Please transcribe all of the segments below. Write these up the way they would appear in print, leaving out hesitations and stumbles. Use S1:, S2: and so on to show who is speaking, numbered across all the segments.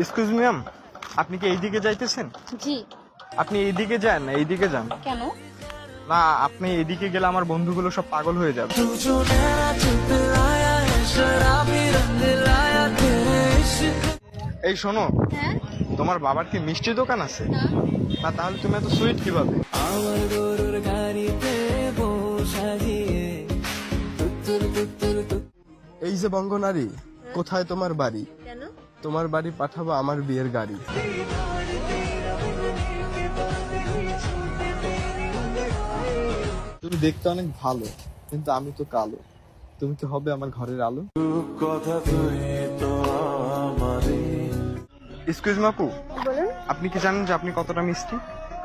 S1: Excuse me ma'am, আপনি কি এইদিকে যাইতেছেন?
S2: জি।
S1: আপনি এইদিকে যান না, এইদিকে যান।
S2: কেন?
S1: না, আপনি এইদিকে গেলে আমার বন্ধুগুলো সব পাগল হয়ে যাবে। এই শোনো,
S2: হ্যাঁ।
S1: তোমার বাবার কি মিষ্টি দোকান আছে?
S2: না।
S1: না, তাহলে তুমি এত সুইট কিভাবে?
S3: এই যে বঙ্গনারী, কোথায় তোমার বাড়ি?
S2: কেন?
S3: তোমার বাড়ি পাঠাবো আমার বিয়ের গাড়ি। তুমি দেখতে অনেক ভালো, কিন্তু আমি তো কালো। তুমি কি হবে আমার ঘরের আলো?
S1: এক্সকিউজ মি আপু,
S2: বলুন।
S1: আপনি কি জানেন যে আপনি কতটা মিষ্টি?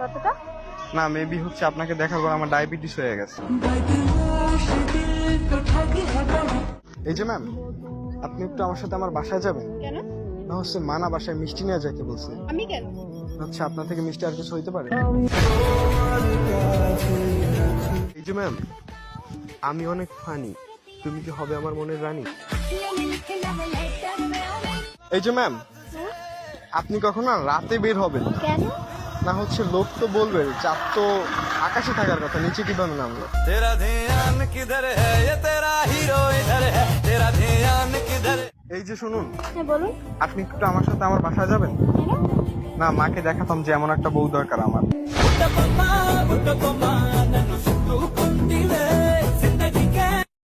S2: কতটা?
S1: না, মেবি হচ্ছে আপনাকে দেখার পর আমার ডায়াবেটিস হয়ে গেছে। এই যে ম্যাম, আপনি একটু আমার সাথে আমার বাসায় যাবেন?
S2: কেন?
S1: না হচ্ছে মানা বাসায় মিষ্টি নিয়ে যাইতে বলছে।
S2: আমি কেন?
S1: আচ্ছা, আপনার থেকে মিষ্টি আর কিছু হইতে পারে? এই যে ম্যাম, আমি অনেক ফানি, তুমি কি হবে আমার মনের রানী? এই যে ম্যাম, আপনি কখনো রাতে বের হবেন না।
S2: কেন?
S1: না হচ্ছে লোক তো বলবে চাঁদ তো আকাশে থাকার কথা, নিচে কিভাবে নামলো?
S4: तेरा ध्यान किधर है ये तेरा हीरो इधर है तेरा ध्यान किधर।
S1: এই যে শুনুন,
S2: হ্যাঁ বলুন।
S1: আপনি একটু আমার সাথে আমার বাসায় যাবেন?
S2: কেন?
S1: না, মাকে দেখাতাম যে এমন একটা বউ দরকার আমার।
S4: పుట్టకొమ్మ పుట్టకొమ్మ నన్ను